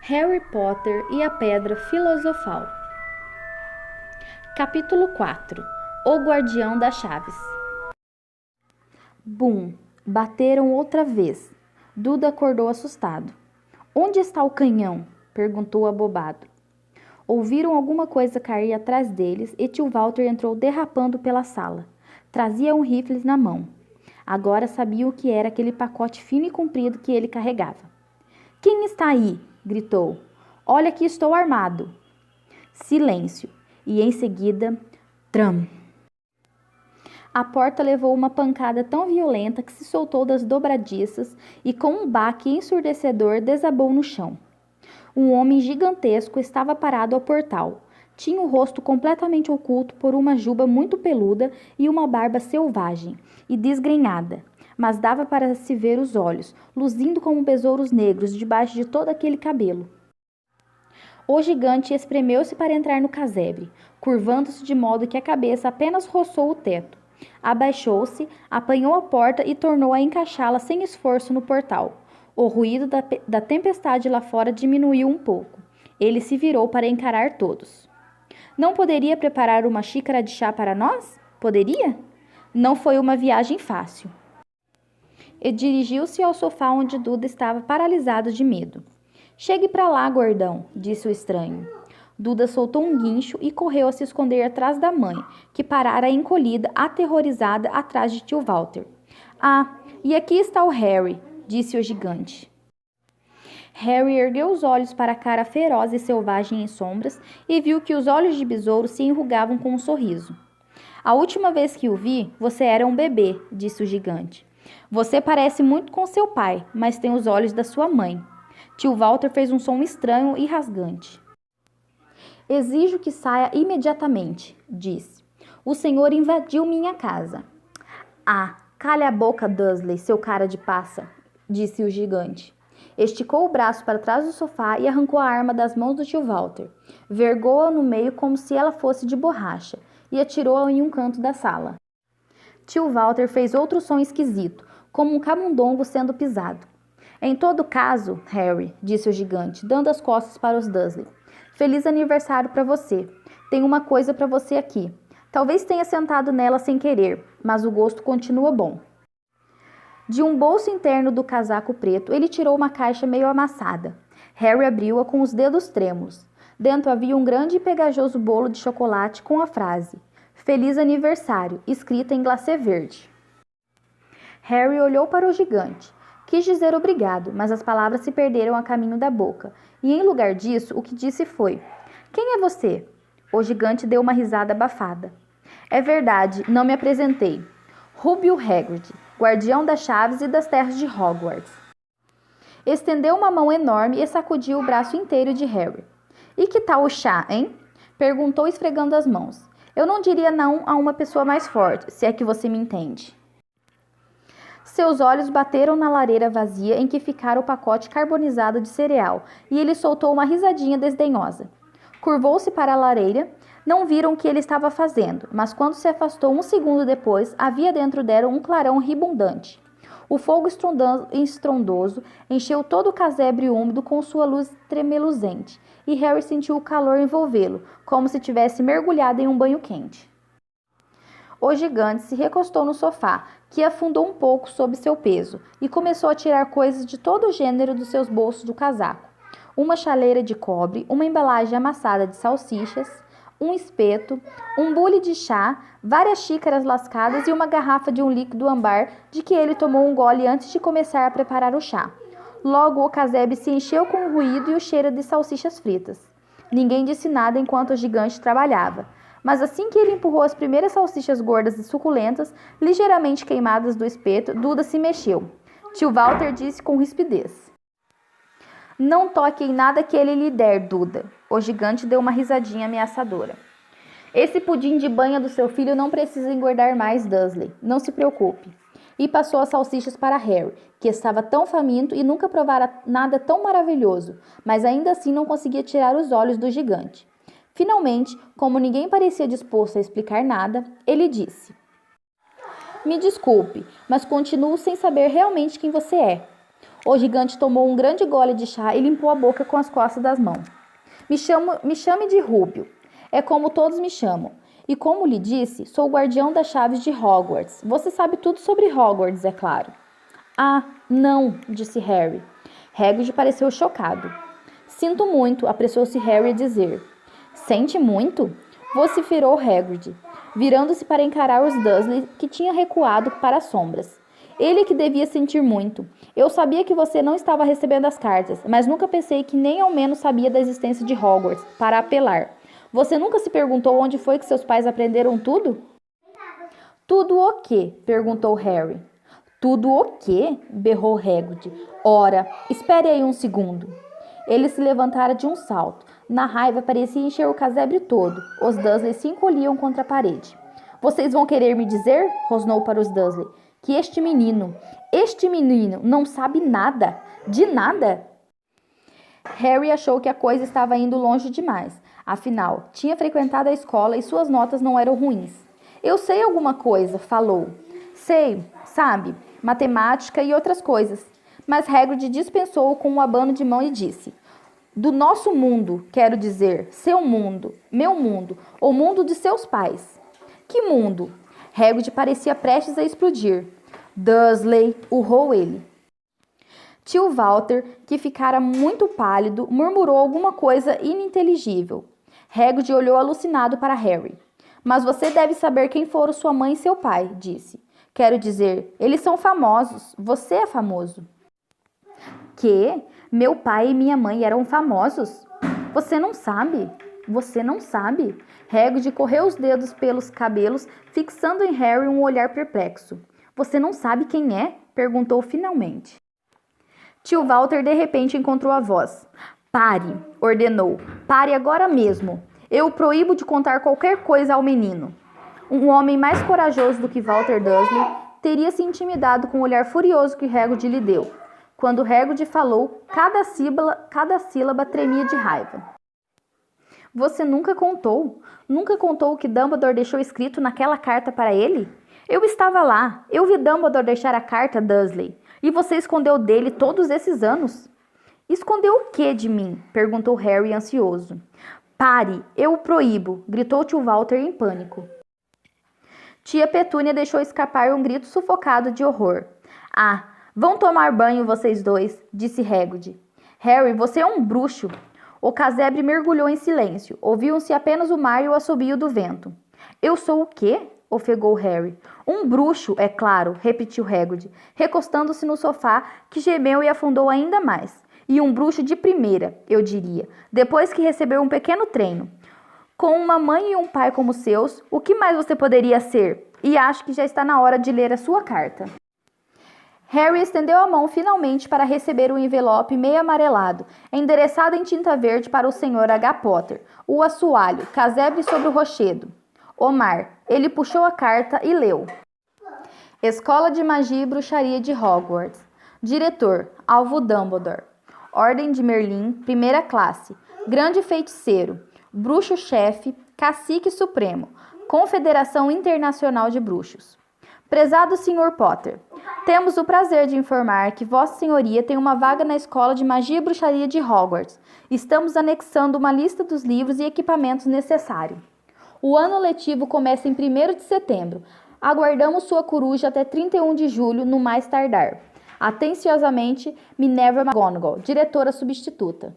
Harry Potter e a Pedra Filosofal. Capítulo 4. O Guardião das Chaves. Bum! Bateram outra vez. Duda acordou assustado. Onde está o canhão? Perguntou abobado. Ouviram alguma coisa cair atrás deles e tio Walter entrou derrapando pela sala. Trazia um rifle na mão. Agora sabia o que era aquele pacote fino e comprido que ele carregava. Quem está aí? Gritou. Olha que estou armado. Silêncio. E em seguida, tram. A porta levou uma pancada tão violenta que se soltou das dobradiças e com um baque ensurdecedor desabou no chão. Um homem gigantesco estava parado ao portal. Tinha o rosto completamente oculto por uma juba muito peluda e uma barba selvagem e desgrenhada, mas dava para se ver os olhos, luzindo como besouros negros debaixo de todo aquele cabelo. O gigante espremeu-se para entrar no casebre, curvando-se de modo que a cabeça apenas roçou o teto. Abaixou-se, apanhou a porta e tornou a encaixá-la sem esforço no portal. O ruído da tempestade lá fora diminuiu um pouco. Ele se virou para encarar todos. Não poderia preparar uma xícara de chá para nós? Poderia? Não foi uma viagem fácil. E dirigiu-se ao sofá onde Duda estava paralisado de medo. Chegue para lá, gordão, disse o estranho. Duda soltou um guincho e correu a se esconder atrás da mãe, que parara encolhida, aterrorizada, atrás de tio Walter. Ah, e aqui está o Harry, disse o gigante. Harry ergueu os olhos para a cara feroz e selvagem em sombras e viu que os olhos de besouro se enrugavam com um sorriso. A última vez que o vi, você era um bebê, disse o gigante. Você parece muito com seu pai, mas tem os olhos da sua mãe. Tio Walter fez um som estranho e rasgante. Exijo que saia imediatamente, disse. O senhor invadiu minha casa. Ah, calha a boca, Dursley, seu cara de passa, disse o gigante. Esticou o braço para trás do sofá e arrancou a arma das mãos do tio Walter. Vergou-a no meio como se ela fosse de borracha e atirou-a em um canto da sala. Tio Walter fez outro som esquisito, como um camundongo sendo pisado. Em todo caso, Harry, disse o gigante, dando as costas para os Dursley. Feliz aniversário para você. Tenho uma coisa para você aqui. Talvez tenha sentado nela sem querer, mas o gosto continua bom. De um bolso interno do casaco preto, ele tirou uma caixa meio amassada. Harry abriu-a com os dedos trêmulos. Dentro havia um grande e pegajoso bolo de chocolate com a frase Feliz aniversário, escrita em glacê verde. Harry olhou para o gigante. Quis dizer obrigado, mas as palavras se perderam a caminho da boca, e em lugar disso, o que disse foi: Quem é você? O gigante deu uma risada abafada. É verdade, não me apresentei. Rubio Hagrid, guardião das chaves e das terras de Hogwarts. Estendeu uma mão enorme e sacudiu o braço inteiro de Harry. E que tal o chá, hein? Perguntou esfregando as mãos. Eu não diria não a uma pessoa mais forte, se é que você me entende. Seus olhos bateram na lareira vazia em que ficara o pacote carbonizado de cereal, e ele soltou uma risadinha desdenhosa. Curvou-se para a lareira. Não viram o que ele estava fazendo, mas quando se afastou um segundo depois, havia dentro dela um clarão ribundante. O fogo estrondoso encheu todo o casebre úmido com sua luz tremeluzente, e Harry sentiu o calor envolvê-lo, como se tivesse mergulhado em um banho quente. O gigante se recostou no sofá, que afundou um pouco sob seu peso, e começou a tirar coisas de todo o gênero dos seus bolsos do casaco. Uma chaleira de cobre, uma embalagem amassada de salsichas, um espeto, um bule de chá, várias xícaras lascadas e uma garrafa de um líquido âmbar de que ele tomou um gole antes de começar a preparar o chá. Logo o casebre se encheu com o ruído e o cheiro de salsichas fritas. Ninguém disse nada enquanto o gigante trabalhava. Mas assim que ele empurrou as primeiras salsichas gordas e suculentas, ligeiramente queimadas do espeto, Duda se mexeu. Tio Walter disse com rispidez. Não toque em nada que ele lhe der, Duda. O gigante deu uma risadinha ameaçadora. Esse pudim de banha do seu filho não precisa engordar mais, Dursley. Não se preocupe. E passou as salsichas para Harry, que estava tão faminto e nunca provara nada tão maravilhoso, mas ainda assim não conseguia tirar os olhos do gigante. Finalmente, como ninguém parecia disposto a explicar nada, ele disse: Me desculpe, mas continuo sem saber realmente quem você é. O gigante tomou um grande gole de chá e limpou a boca com as costas das mãos. Me chame de Rúbio. É como todos me chamam. E como lhe disse, sou o guardião das chaves de Hogwarts. Você sabe tudo sobre Hogwarts, é claro. Ah, não, disse Harry. Hagrid pareceu chocado. Sinto muito, apressou-se Harry a dizer. Sente muito? Vociferou Hagrid, virando-se para encarar os Dursley, que tinha recuado para as sombras. Ele que devia sentir muito. Eu sabia que você não estava recebendo as cartas, mas nunca pensei que nem ao menos sabia da existência de Hogwarts, para apelar. Você nunca se perguntou onde foi que seus pais aprenderam tudo? Tudo o quê? Perguntou Harry. Tudo o quê? Berrou Hagrid. Ora, espere aí um segundo. Ele se levantara de um salto. Na raiva parecia encher o casebre todo. Os Dursley se encolhiam contra a parede. Vocês vão querer me dizer, rosnou para os Dursley, que este menino não sabe nada, de nada? Harry achou que a coisa estava indo longe demais. Afinal, tinha frequentado a escola e suas notas não eram ruins. Eu sei alguma coisa, falou. Sei, sabe, matemática e outras coisas. Mas Hagrid dispensou com um abano de mão e disse: do nosso mundo, quero dizer, seu mundo, meu mundo, ou mundo de seus pais. Que mundo? Hagrid parecia prestes a explodir. Dursley, urrou ele. Tio Walter, que ficara muito pálido, murmurou alguma coisa ininteligível. Hagrid olhou alucinado para Harry. Mas você deve saber quem foram sua mãe e seu pai, disse. Quero dizer, eles são famosos. Você é famoso. Que? Meu pai e minha mãe eram famosos? Você não sabe? Você não sabe? Hagrid correu os dedos pelos cabelos, fixando em Harry um olhar perplexo. Você não sabe quem é? Perguntou finalmente. Tio Walter de repente encontrou a voz. Pare, ordenou. Pare agora mesmo. Eu o proíbo de contar qualquer coisa ao menino. Um homem mais corajoso do que Walter Dursley teria se intimidado com o olhar furioso que Hagrid lhe deu. Quando Hagrid falou, cada sílaba tremia de raiva. Você nunca contou? Nunca contou o que Dumbledore deixou escrito naquela carta para ele? Eu estava lá. Eu vi Dumbledore deixar a carta, Dursley. E você escondeu dele todos esses anos? Escondeu o que de mim? Perguntou Harry ansioso. Pare, eu o proíbo, gritou tio Walter em pânico. Tia Petúnia deixou escapar um grito sufocado de horror. Ah, vão tomar banho vocês dois, disse Hagrid. Harry, você é um bruxo. O casebre mergulhou em silêncio. Ouviam-se apenas o mar e o assobio do vento. Eu sou o quê? Ofegou Harry. Um bruxo, é claro, repetiu Hagrid, recostando-se no sofá, que gemeu e afundou ainda mais. E um bruxo de primeira, eu diria, depois que recebeu um pequeno treino. Com uma mãe e um pai como seus, o que mais você poderia ser? E acho que já está na hora de ler a sua carta. Harry estendeu a mão finalmente para receber o envelope meio amarelado, endereçado em tinta verde para o Sr. H. Potter, o assoalho, casebre sobre o rochedo. Omar. Ele puxou a carta e leu. Escola de Magia e Bruxaria de Hogwarts. Diretor, Alvo Dumbledore. Ordem de Merlin, primeira classe. Grande feiticeiro. Bruxo-chefe, cacique supremo. Confederação Internacional de Bruxos. Prezado Sr. Potter, temos o prazer de informar que Vossa Senhoria tem uma vaga na Escola de Magia e Bruxaria de Hogwarts. Estamos anexando uma lista dos livros e equipamentos necessários. O ano letivo começa em 1º de setembro. Aguardamos sua coruja até 31 de julho, no mais tardar. Atenciosamente, Minerva McGonagall, diretora substituta.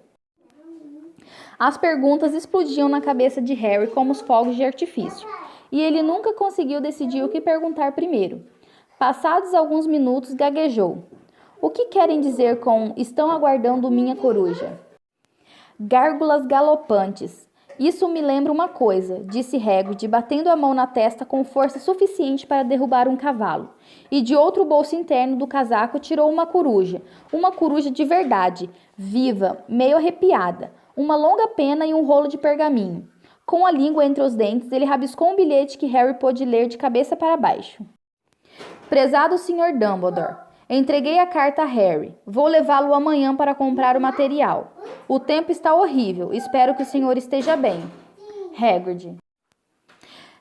As perguntas explodiam na cabeça de Harry como os fogos de artifício, e ele nunca conseguiu decidir o que perguntar primeiro. Passados alguns minutos, gaguejou. O que querem dizer com estão aguardando minha coruja? Gárgulas galopantes. Isso me lembra uma coisa, disse Hagrid, batendo a mão na testa com força suficiente para derrubar um cavalo. E de outro bolso interno do casaco tirou uma coruja de verdade, viva, meio arrepiada, uma longa pena e um rolo de pergaminho. Com a língua entre os dentes, ele rabiscou um bilhete que Harry pôde ler de cabeça para baixo. Prezado Sr. Dumbledore, entreguei a carta a Harry. Vou levá-lo amanhã para comprar o material. O tempo está horrível. Espero que o senhor esteja bem. Hagrid.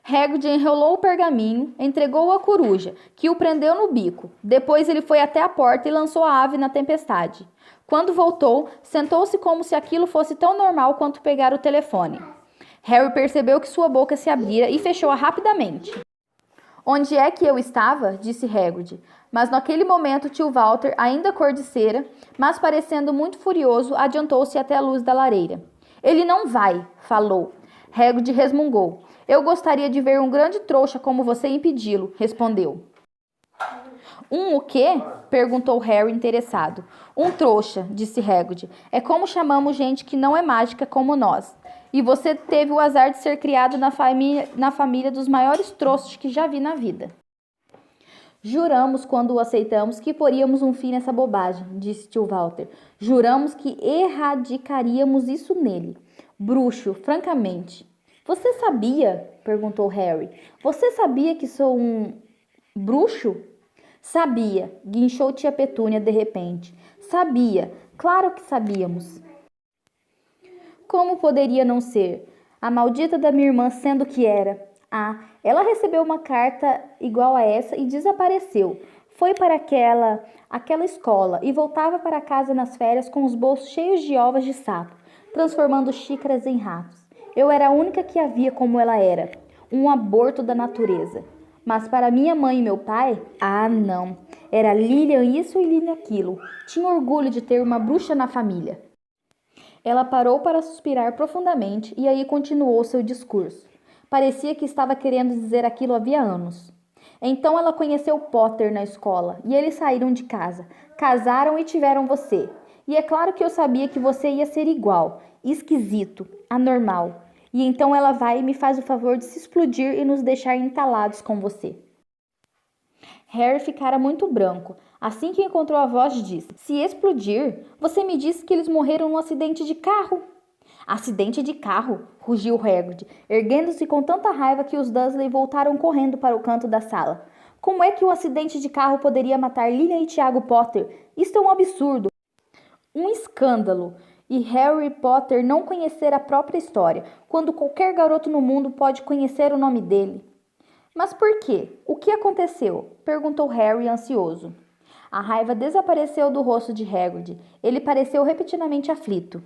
Hagrid enrolou o pergaminho, entregou-o à coruja, que o prendeu no bico. Depois ele foi até a porta e lançou a ave na tempestade. Quando voltou, sentou-se como se aquilo fosse tão normal quanto pegar o telefone. Harry percebeu que sua boca se abrira e fechou-a rapidamente. Onde é que eu estava? Disse Hagrid. Mas naquele momento tio Walter, ainda cor de cera, mas parecendo muito furioso, adiantou-se até a luz da lareira. Ele não vai, falou. Hagrid resmungou. Eu gostaria de ver um grande trouxa como você impedi-lo, respondeu. O quê? Perguntou Harry interessado. Um trouxa, disse Hagrid. É como chamamos gente que não é mágica como nós. E você teve o azar de ser criado na família dos maiores trouxas que já vi na vida. Juramos, quando o aceitamos, que poríamos um fim nessa bobagem, disse tio Walter. Juramos que erradicaríamos isso nele. Bruxo, francamente. Você sabia? Perguntou Harry. Você sabia que sou um bruxo? Sabia, guinchou tia Petúnia de repente. Sabia, claro que sabíamos. Como poderia não ser? A maldita da minha irmã sendo que era. Ah, ela recebeu uma carta igual a essa e desapareceu. Foi para aquela escola e voltava para casa nas férias com os bolsos cheios de ovas de sapo, transformando xícaras em ratos. Eu era a única que a via como ela era, um aborto da natureza. Mas para minha mãe e meu pai, ah não, era Lilian isso e Lilian aquilo. Tinha orgulho de ter uma bruxa na família. Ela parou para suspirar profundamente e aí continuou seu discurso. Parecia que estava querendo dizer aquilo havia anos. Então ela conheceu Potter na escola e eles saíram de casa, casaram e tiveram você. E é claro que eu sabia que você ia ser igual, esquisito, anormal. E então ela vai e me faz o favor de se explodir e nos deixar entalados com você. Harry ficara muito branco. Assim que encontrou a voz, disse: Se explodir, você me disse que eles morreram num acidente de carro. Acidente de carro? Rugiu Hagrid, erguendo-se com tanta raiva que os Dursley voltaram correndo para o canto da sala. Como é que um acidente de carro poderia matar Lilian e Tiago Potter? Isto é um absurdo. Um escândalo. E Harry Potter não conhecer a própria história, quando qualquer garoto no mundo pode conhecer o nome dele. Mas por quê? O que aconteceu? Perguntou Harry ansioso. A raiva desapareceu do rosto de Hagrid. Ele pareceu repetidamente aflito.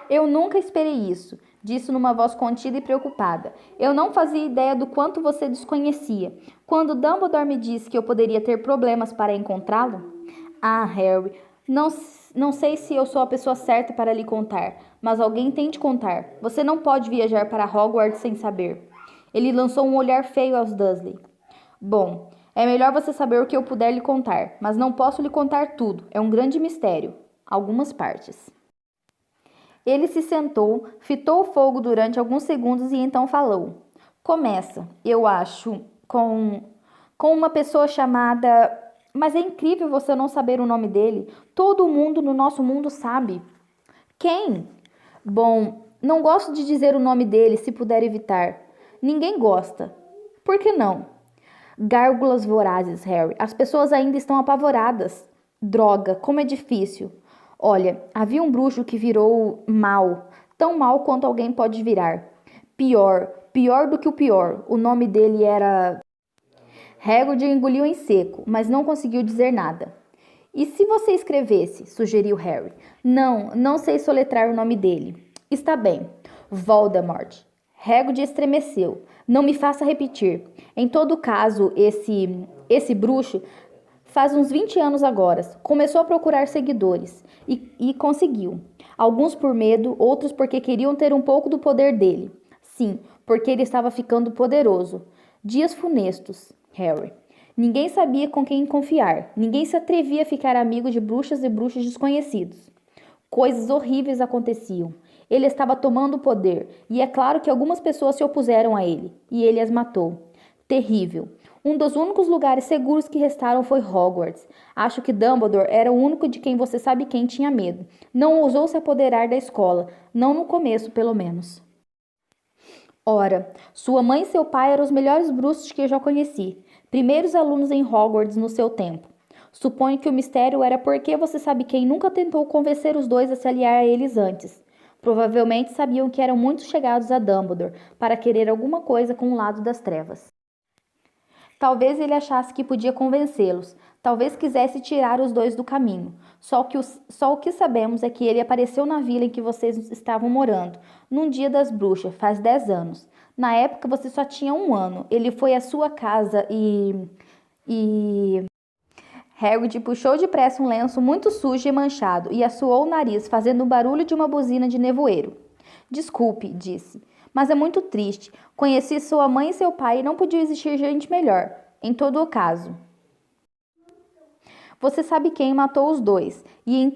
Eu nunca esperei isso, disse numa voz contida e preocupada. Eu não fazia ideia do quanto você desconhecia. Quando Dumbledore me disse que eu poderia ter problemas para encontrá-lo... Ah, Harry, não sei se eu sou a pessoa certa para lhe contar, mas alguém tem de contar. Você não pode viajar para Hogwarts sem saber. Ele lançou um olhar feio aos Dursley. Bom, é melhor você saber o que eu puder lhe contar, mas não posso lhe contar tudo. É um grande mistério. Algumas partes. Ele se sentou, fitou o fogo durante alguns segundos e então falou. Começa, eu acho, com uma pessoa chamada... Mas é incrível você não saber o nome dele. Todo mundo no nosso mundo sabe. Quem? Bom, não gosto de dizer o nome dele se puder evitar. Ninguém gosta. Por que não? Gárgulas vorazes, Harry. As pessoas ainda estão apavoradas. Droga, como é difícil. Olha, havia um bruxo que virou mal. Tão mal quanto alguém pode virar. Pior do que o pior. O nome dele era... Hagrid engoliu em seco, mas não conseguiu dizer nada. E se você escrevesse? Sugeriu Harry. Não sei soletrar o nome dele. Está bem. Voldemort. Hagrid estremeceu. Não me faça repetir. Em todo caso, esse bruxo faz uns 20 anos agora. Começou a procurar seguidores. E conseguiu. Alguns por medo, outros porque queriam ter um pouco do poder dele. Sim, porque ele estava ficando poderoso. Dias funestos. Harry. Ninguém sabia com quem confiar. Ninguém se atrevia a ficar amigo de bruxas e bruxos desconhecidos. Coisas horríveis aconteciam. Ele estava tomando o poder, e é claro que algumas pessoas se opuseram a ele, e ele as matou. Terrível. Um dos únicos lugares seguros que restaram foi Hogwarts. Acho que Dumbledore era o único de quem você sabe quem tinha medo. Não ousou se apoderar da escola, não no começo, pelo menos. Ora, sua mãe e seu pai eram os melhores bruxos que eu já conheci. Primeiros alunos em Hogwarts no seu tempo. Suponho que o mistério era porque você sabe quem nunca tentou convencer os dois a se aliar a eles antes. Provavelmente sabiam que eram muito chegados a Dumbledore para querer alguma coisa com o lado das trevas. Talvez ele achasse que podia convencê-los, talvez quisesse tirar os dois do caminho. Só o que sabemos é que ele apareceu na vila em que vocês estavam morando, num dia das bruxas, faz 10 anos. Na época você só tinha 1 ano. Ele foi à sua casa e... Hagrid puxou depressa um lenço muito sujo e manchado e assoou o nariz, fazendo o barulho de uma buzina de nevoeiro. Desculpe, disse, mas é muito triste. Conheci sua mãe e seu pai e não podia existir gente melhor. Em todo o caso. Você sabe quem matou os dois. E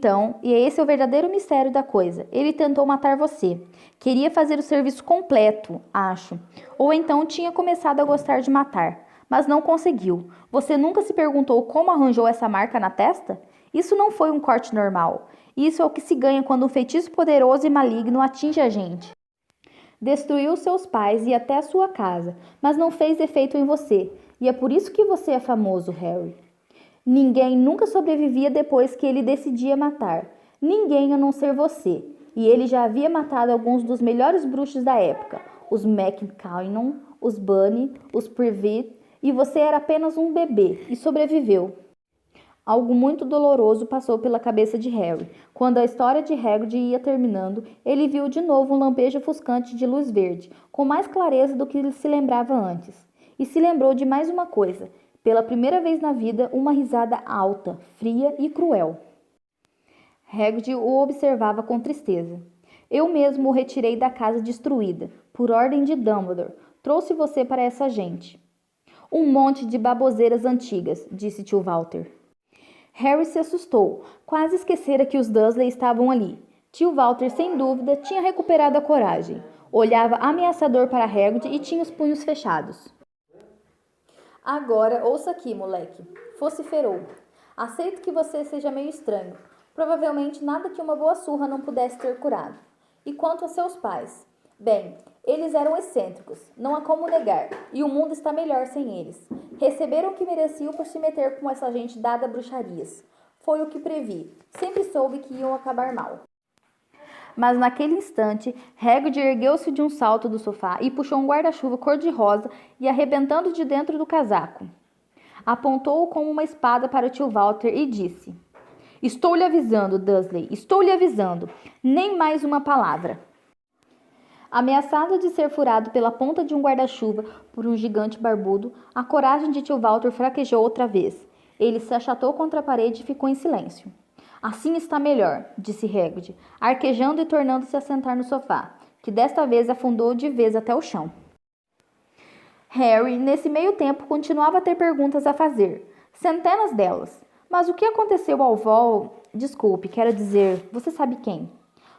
esse é o verdadeiro mistério da coisa. Ele tentou matar você. Queria fazer o serviço completo, acho. Ou então tinha começado a gostar de matar. Mas não conseguiu. Você nunca se perguntou como arranjou essa marca na testa? Isso não foi um corte normal. Isso é o que se ganha quando um feitiço poderoso e maligno atinge a gente. Destruiu seus pais e até a sua casa, mas não fez efeito em você. E é por isso que você é famoso, Harry. Ninguém nunca sobrevivia depois que ele decidia matar. Ninguém a não ser você. E ele já havia matado alguns dos melhores bruxos da época. Os McKinnon, os Bunny, os Privet. E você era apenas um bebê e sobreviveu. Algo muito doloroso passou pela cabeça de Harry. Quando a história de Hagrid ia terminando, ele viu de novo um lampejo ofuscante de luz verde, com mais clareza do que ele se lembrava antes. E se lembrou de mais uma coisa. Pela primeira vez na vida, uma risada alta, fria e cruel. Hagrid o observava com tristeza. Eu mesmo o retirei da casa destruída, por ordem de Dumbledore. Trouxe você para essa gente. Um monte de baboseiras antigas, disse tio Walter. Harry se assustou, quase esquecera que os Dursley estavam ali. Tio Walter, sem dúvida, tinha recuperado a coragem. Olhava ameaçador para Hagrid e tinha os punhos fechados. Agora, ouça aqui, moleque. Vociferou. Aceito que você seja meio estranho. Provavelmente nada que uma boa surra não pudesse ter curado. E quanto a seus pais? Bem, eles eram excêntricos, não há como negar, e o mundo está melhor sem eles. Receberam o que mereciam por se meter com essa gente dada a bruxarias. Foi o que previ. Sempre soube que iam acabar mal. Mas naquele instante, Hagrid ergueu-se de um salto do sofá e puxou um guarda-chuva cor-de-rosa e arrebentando de dentro do casaco. Apontou-o como uma espada para o tio Walter e disse: Estou lhe avisando, Dursley, estou lhe avisando. Nem mais uma palavra. Ameaçado de ser furado pela ponta de um guarda-chuva por um gigante barbudo, a coragem de tio Walter fraquejou outra vez. Ele se achatou contra a parede e ficou em silêncio. Assim está melhor, disse Hagrid, arquejando e tornando-se a sentar no sofá, que desta vez afundou de vez até o chão. Harry, nesse meio tempo, continuava a ter perguntas a fazer. Centenas delas. Mas o que aconteceu ao Desculpe, quero dizer, você sabe quem?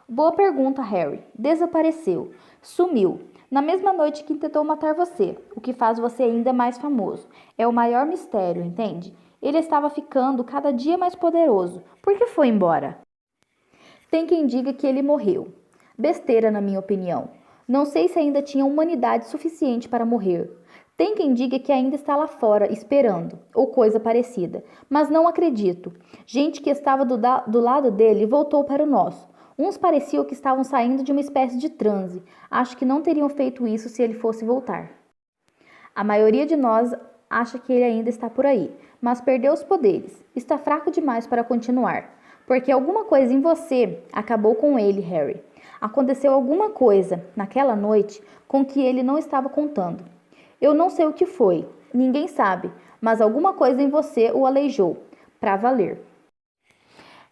Boa pergunta, Harry. Desapareceu. Sumiu. Na mesma noite que tentou matar você, o que faz você ainda mais famoso. É o maior mistério, entende? Ele estava ficando cada dia mais poderoso. Por que foi embora? Tem quem diga que ele morreu. Besteira, na minha opinião. Não sei se ainda tinha humanidade suficiente para morrer. Tem quem diga que ainda está lá fora, esperando, ou coisa parecida. Mas não acredito. Gente que estava do lado dele voltou para o nosso. Uns pareciam que estavam saindo de uma espécie de transe. Acho que não teriam feito isso se ele fosse voltar. A maioria de nós acha que ele ainda está por aí, mas perdeu os poderes. Está fraco demais para continuar. Porque alguma coisa em você acabou com ele, Harry. Aconteceu alguma coisa, naquela noite, com que ele não estava contando. Eu não sei o que foi, ninguém sabe, mas alguma coisa em você o aleijou. Pra valer.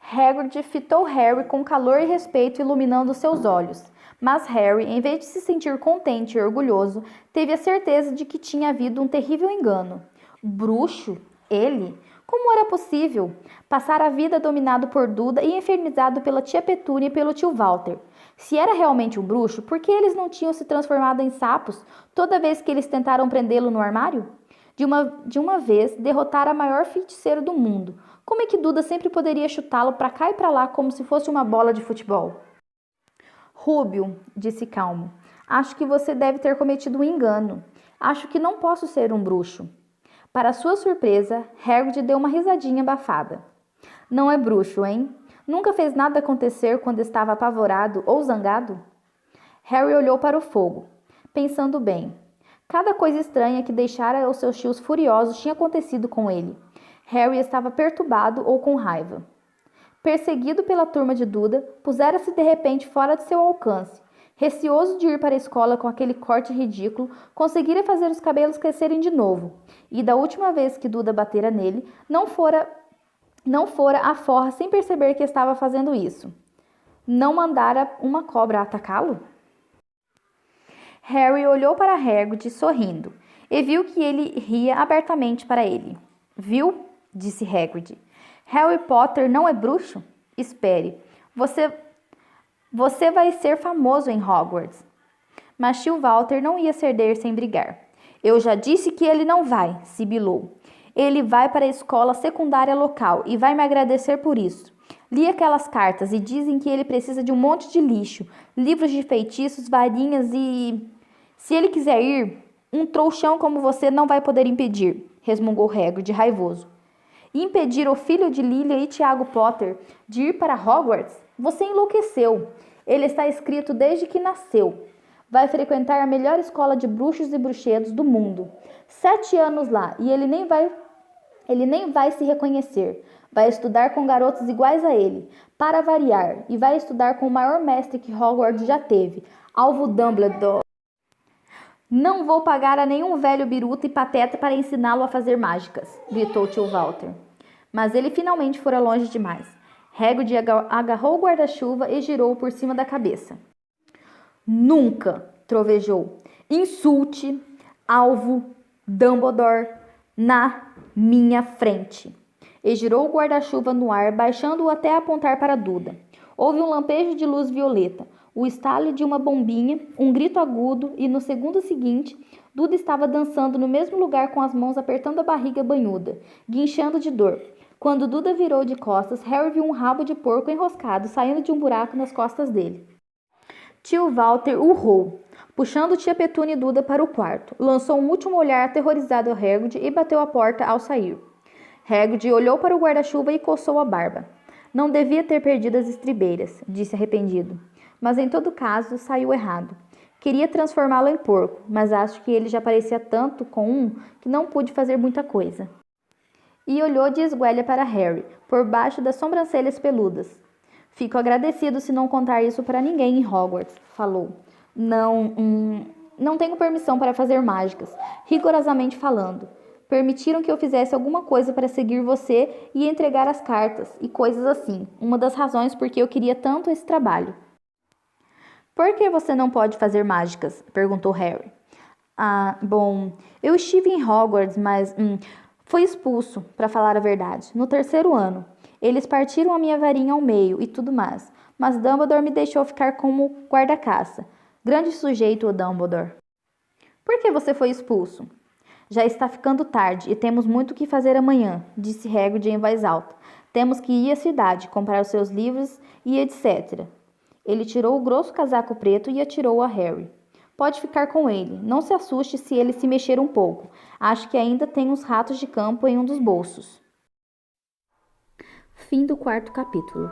Hagrid fitou Harry com calor e respeito iluminando seus olhos. Mas Harry, em vez de se sentir contente e orgulhoso, teve a certeza de que tinha havido um terrível engano. Bruxo? Ele? Como era possível? Passar a vida dominado por Duda e infernizado pela tia Petúnia e pelo tio Walter. Se era realmente um bruxo, por que eles não tinham se transformado em sapos toda vez que eles tentaram prendê-lo no armário? De uma vez, derrotar a maior feiticeira do mundo. Como é que Duda sempre poderia chutá-lo para cá e para lá como se fosse uma bola de futebol? Rúbio, disse calmo, acho que você deve ter cometido um engano. Acho que não posso ser um bruxo. Para sua surpresa, Hagrid deu uma risadinha abafada. Não é bruxo, hein? Nunca fez nada acontecer quando estava apavorado ou zangado? Harry olhou para o fogo, pensando bem. Cada coisa estranha que deixara os seus tios furiosos tinha acontecido com ele. Harry estava perturbado ou com raiva. Perseguido pela turma de Duda, pusera-se de repente fora de seu alcance. Receoso de ir para a escola com aquele corte ridículo, conseguira fazer os cabelos crescerem de novo. E da última vez que Duda batera nele, não fora à forra sem perceber que estava fazendo isso. Não mandara uma cobra atacá-lo? Harry olhou para Hagrid sorrindo e viu que ele ria abertamente para ele. Viu? Disse Hagrid. Harry Potter não é bruxo? Espere, você vai ser famoso em Hogwarts. Mas tio Walter não ia ceder sem brigar. Eu já disse que ele não vai, sibilou. Ele vai para a escola secundária local e vai me agradecer por isso. Li aquelas cartas e dizem que ele precisa de um monte de lixo, livros de feitiços, varinhas e... Se ele quiser ir, um trouxão como você não vai poder impedir, resmungou Hagrid raivoso. Impedir o filho de Lilia e Tiago Potter de ir para Hogwarts? Você enlouqueceu. Ele está inscrito desde que nasceu. Vai frequentar a melhor escola de bruxos e bruxedos do mundo. 7 anos lá e ele nem vai se reconhecer. Vai estudar com garotos iguais a ele, para variar, e vai estudar com o maior mestre que Hogwarts já teve, Alvo Dumbledore. Não vou pagar a nenhum velho biruta e pateta para ensiná-lo a fazer mágicas, gritou tio Walter. Mas ele finalmente fora longe demais. Hagrid agarrou o guarda-chuva e girou por cima da cabeça. Nunca, trovejou, insulte Alvo Dumbledore na minha frente. E girou o guarda-chuva no ar, baixando-o até apontar para Duda. Houve um lampejo de luz violeta, o estalo de uma bombinha, um grito agudo e, no segundo seguinte, Duda estava dançando no mesmo lugar com as mãos apertando a barriga banhuda, guinchando de dor. Quando Duda virou de costas, Harry viu um rabo de porco enroscado saindo de um buraco nas costas dele. Tio Walter urrou, puxando tia Petúnia e Duda para o quarto. Lançou um último olhar aterrorizado a Hagrid e bateu a porta ao sair. Hagrid olhou para o guarda-chuva e coçou a barba. Não devia ter perdido as estribeiras, disse arrependido. Mas em todo caso, saiu errado. Queria transformá-lo em porco, mas acho que ele já parecia tanto com um que não pude fazer muita coisa. E olhou de esguelha para Harry, por baixo das sobrancelhas peludas. Fico agradecido se não contar isso para ninguém em Hogwarts, falou. Não tenho permissão para fazer mágicas, rigorosamente falando. Permitiram que eu fizesse alguma coisa para seguir você e entregar as cartas e coisas assim. Uma das razões por que eu queria tanto esse trabalho. Por que você não pode fazer mágicas? Perguntou Harry. Bom, eu estive em Hogwarts, mas fui expulso, para falar a verdade, no 3º ano. Eles partiram a minha varinha ao meio e tudo mais, mas Dumbledore me deixou ficar como guarda-caça. Grande sujeito, o Dumbledore. Por que você foi expulso? Já está ficando tarde e temos muito o que fazer amanhã, disse Hagrid em voz alta. Temos que ir à cidade, comprar os seus livros e etc. Ele tirou o grosso casaco preto e atirou-o a Harry. Pode ficar com ele. Não se assuste se ele se mexer um pouco. Acho que ainda tem uns ratos de campo em um dos bolsos. Fim do 4º capítulo.